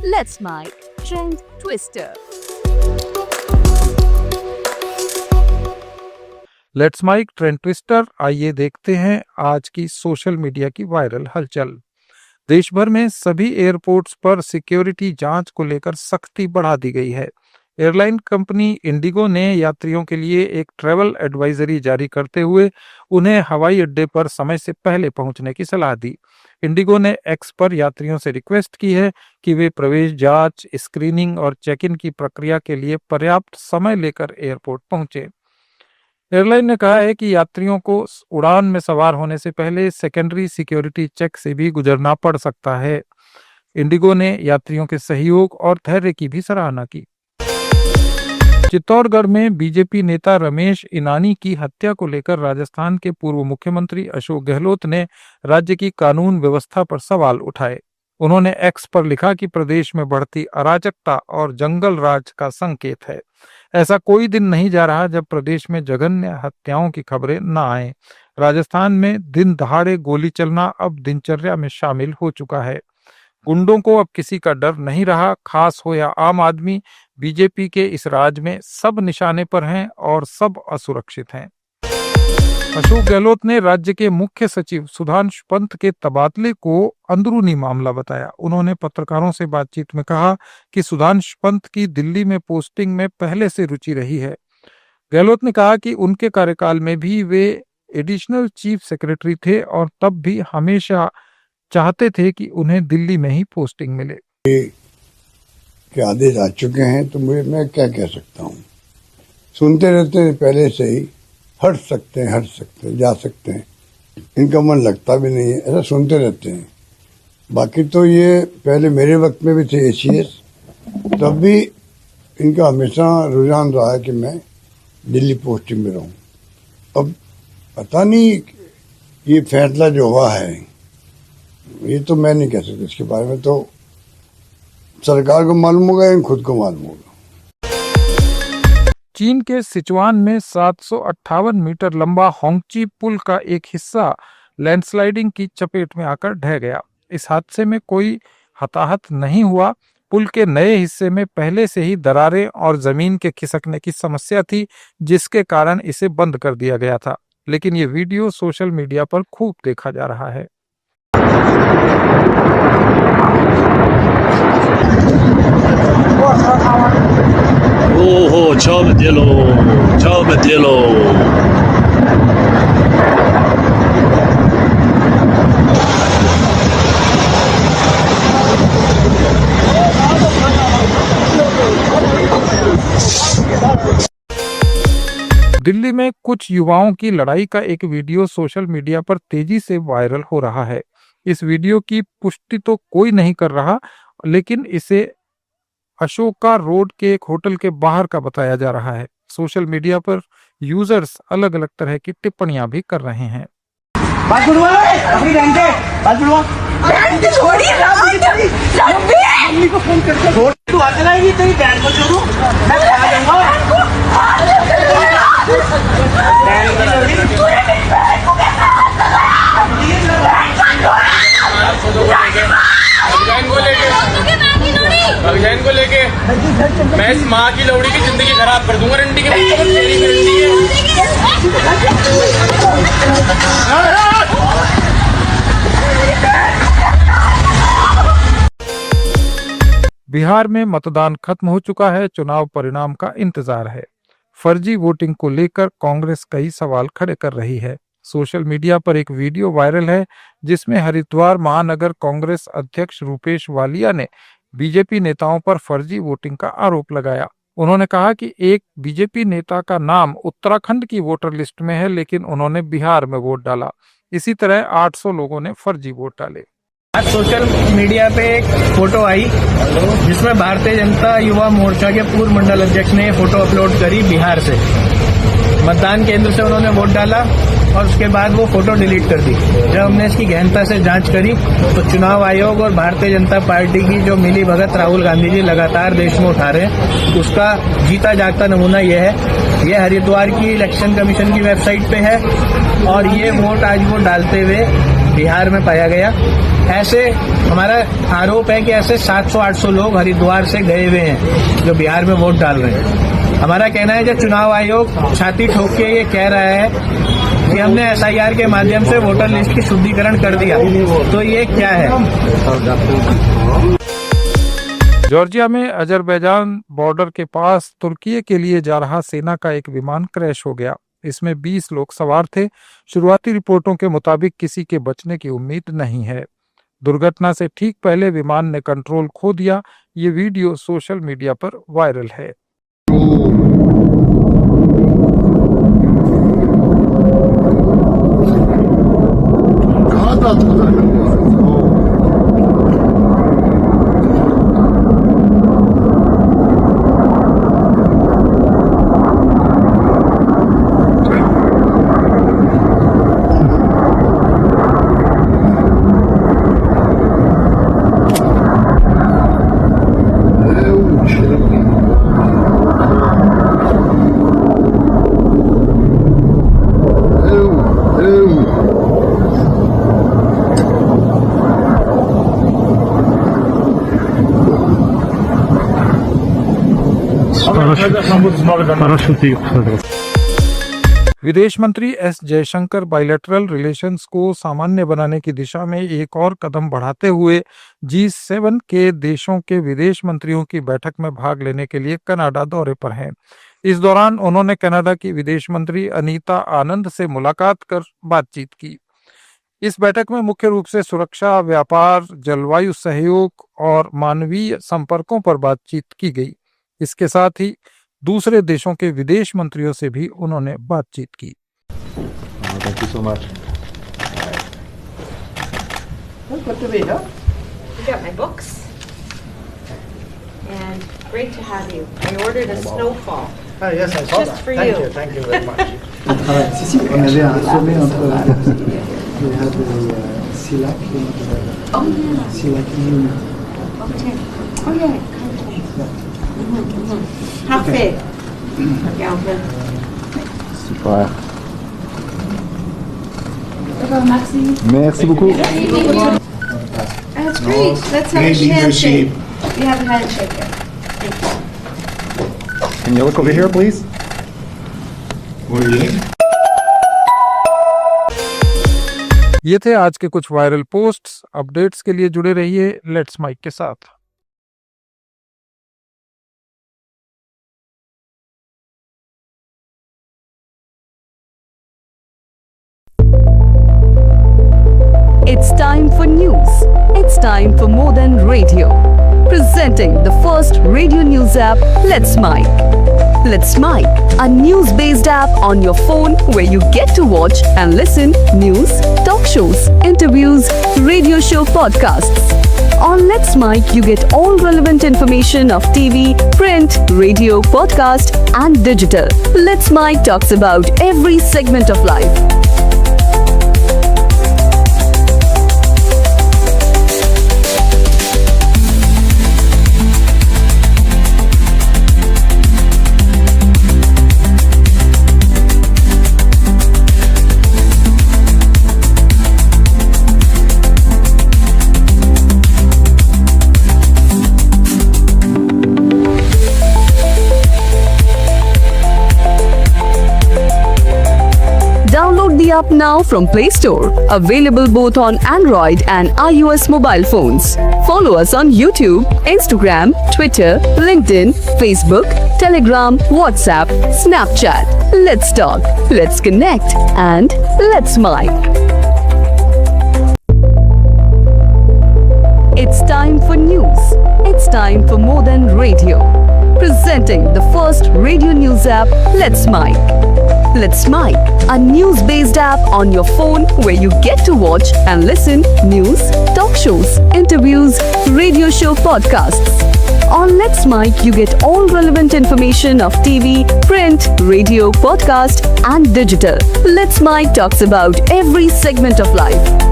Let's My Trend Twister. Let's my Trend Twister. आइए देखते हैं आज की सोशल मीडिया की वायरल हलचल। देश भर में सभी एयरपोर्ट्स पर सिक्योरिटी जांच को लेकर सख्ती बढ़ा दी गई है। एयरलाइन कंपनी इंडिगो ने यात्रियों के लिए एक ट्रैवल एडवाइजरी जारी करते हुए उन्हें हवाई अड्डे पर समय से पहले पहुंचने की सलाह दी। इंडिगो ने एक्स पर यात्रियों से रिक्वेस्ट की है कि वे प्रवेश जांच, स्क्रीनिंग और चेक इन की प्रक्रिया के लिए पर्याप्त समय लेकर एयरपोर्ट पहुंचे। एयरलाइन ने कहा है कि यात्रियों को उड़ान में सवार होने से पहले सेकेंडरी सिक्योरिटी चेक से भी गुजरना पड़ सकता है। इंडिगो ने यात्रियों के सहयोग और धैर्य की भी सराहना की। चित्तौड़गढ़ में बीजेपी नेता रमेश इनानी की हत्या को लेकर राजस्थान के पूर्व मुख्यमंत्री अशोक गहलोत ने राज्य की कानून व्यवस्था पर सवाल उठाए। उन्होंने एक्स पर लिखा कि प्रदेश में बढ़ती अराजकता और जंगल राज का संकेत है। ऐसा कोई दिन नहीं जा रहा जब प्रदेश में जघन्य हत्याओं की खबरें न आए। राजस्थान में दिन दहाड़े गोली चलना अब दिनचर्या में शामिल हो चुका है। गुंडों को अब किसी का डर नहीं रहा, खास हो या आम आदमी। बीजेपी के इस राज में सब निशाने पर हैं और सब असुरक्षित हैं। अशोक गहलोत ने राज्य के मुख्य सचिव सुधांशु पंत के तबादले को अंदरूनी मामला बताया। उन्होंने पत्रकारों से बातचीत में कहा कि सुधांशु पंत की दिल्ली में पोस्टिंग में पहले से रुचि रही है। गहलोत ने कहा कि उनके कार्यकाल में भी वे एडिशनल चीफ सेक्रेटरी थे और तब भी हमेशा चाहते थे कि उन्हें दिल्ली में ही पोस्टिंग मिले। के आदेश आ चुके हैं तो मैं क्या कह सकता हूँ। सुनते रहते हैं पहले से ही, हट सकते हैं, जा सकते हैं, इनका मन लगता भी नहीं है, ऐसा सुनते रहते हैं। बाकी तो ये पहले मेरे वक्त में भी थे एसीएस, तब भी इनका हमेशा रुझान रहा है कि मैं दिल्ली पोस्टिंग में रहूं। अब पता नहीं ये फैसला जो हुआ है ये तो मैं नहीं कह सकता, इसके बारे में तो सरकार को मालूम होगा या खुद को मालूम होगा। चीन के सिचुआन में 758 मीटर लंबा होंगची पुल का एक हिस्सा लैंडस्लाइडिंग की चपेट में आकर ढह गया। इस हादसे में कोई हताहत नहीं हुआ। पुल के नए हिस्से में पहले से ही दरारें और जमीन के खिसकने की समस्या थी, जिसके कारण इसे बंद कर दिया गया था। लेकिन ये वीडियो सोशल मीडिया पर खूब देखा जा रहा है। 오호 저베텔로 दिल्ली में कुछ युवाओं की लड़ाई का एक वीडियो सोशल मीडिया पर तेजी से वायरल हो रहा है। इस वीडियो की पुष्टि तो कोई नहीं कर रहा, लेकिन इसे अशोका रोड के एक होटल के बाहर का बताया जा रहा है। सोशल मीडिया पर यूजर्स अलग अलग तरह की टिप्पणियां भी कर रहे हैं। को लेके मैं इस माँ की लौड़ी की जिंदगी खराब कर दूंगा। रंडी के बिहार में मतदान खत्म हो चुका है। चुनाव परिणाम का इंतजार है। फर्जी वोटिंग को लेकर कांग्रेस कई सवाल खड़े कर रही है। सोशल मीडिया पर एक वीडियो वायरल है जिसमें हरिद्वार महानगर कांग्रेस अध्यक्ष रूपेश वालिया ने बीजेपी नेताओं पर फर्जी वोटिंग का आरोप लगाया। उन्होंने कहा कि एक बीजेपी नेता का नाम उत्तराखंड की वोटर लिस्ट में है, लेकिन उन्होंने बिहार में वोट डाला। इसी तरह 800 लोगों ने फर्जी वोट डाले। आज सोशल मीडिया पे एक फोटो आई जिसमें भारतीय जनता युवा मोर्चा के पूर्व मंडल अध्यक्ष ने फोटो अपलोड करी बिहार से। मतदान केंद्र से उन्होंने वोट डाला और उसके बाद वो फोटो डिलीट कर दी। जब हमने इसकी गहनता से जांच करी तो चुनाव आयोग और भारतीय जनता पार्टी की जो मिली भगत राहुल गांधी जी लगातार देश में उठा रहे हैं, उसका जीता जागता नमूना ये है। ये हरिद्वार की इलेक्शन कमीशन की वेबसाइट पे है और ये वोट आज वो डालते हुए बिहार में पाया गया। ऐसे हमारा आरोप है कि ऐसे 700-800 लोग हरिद्वार से गए हुए हैं जो बिहार में वोट डाल रहे हैं। हमारा कहना है कि चुनाव आयोग छाती ठोक के ये कह रहा है कि हमने SIR के माध्यम से वोटर लिस्ट की शुद्धिकरण कर दिया, तो ये क्या है? जॉर्जिया में अजरबैजान बॉर्डर के पास तुर्की के लिए जा रहा सेना का एक विमान क्रैश हो गया। इसमें 20 लोग सवार थे। शुरुआती रिपोर्टों के मुताबिक किसी के बचने की उम्मीद नहीं है। दुर्घटना से ठीक पहले विमान ने कंट्रोल खो दिया। ये वीडियो सोशल मीडिया पर वायरल है। विदेश मंत्री एस जयशंकर बायलैटरल रिलेशंस को सामान्य बनाने की दिशा में एक और कदम बढ़ाते हुए G7 के देशों के विदेश मंत्रियों की बैठक में भाग लेने के लिए कनाडा दौरे पर हैं। इस दौरान उन्होंने कनाडा की विदेश मंत्री अनीता आनंद से मुलाकात कर बातचीत की। इस बैठक में मुख्य रूप से सुरक्षा, व्यापार, जलवायु सहयोग और मानवीय संपर्कों पर बातचीत की गई। इसके साथ ही दूसरे देशों के विदेश मंत्रियों से भी उन्होंने बातचीत की। Thank you so much. Good to be here. You got my books. And great to have you. I ordered a snowfall. Yes, I saw Just that. for Thank you. you. Thank you very much. Si, on avait un sommet entre we had CELAC and CELAC Union. Okay. Oh, yeah. How big? Okay, Super. Merci beaucoup. that's great. Let's have a handshake. We have a handshake here. Thank you. Can you look over here, please? ये थे आज के कुछ viral posts. Updates के लिए जुड़े रहिए let's mic के साथ। It's time for news. It's time for more than radio. Presenting the first radio news app, Let's Mic. Let's Mic, a news-based app on your phone where you get to watch and listen news, talk shows, interviews, radio show podcasts. On Let's Mic, you get all relevant information of TV, print, radio, podcast, and digital. Let's Mic talks about every segment of life. Download the app now from Play Store. Available both on Android and iOS mobile phones. Follow us on YouTube, Instagram, Twitter, LinkedIn, Facebook, Telegram, WhatsApp, Snapchat. Let's talk, let's connect, and let's mic. It's time for news. It's time for more than radio. Presenting the first radio news app, Let's Mic. Let's Mic, a news-based app on your phone where you get to watch and listen news, talk shows, interviews, radio show podcasts. On Let's Mic, you get all relevant information of TV, print, radio, podcast, and digital. Let's Mic talks about every segment of life.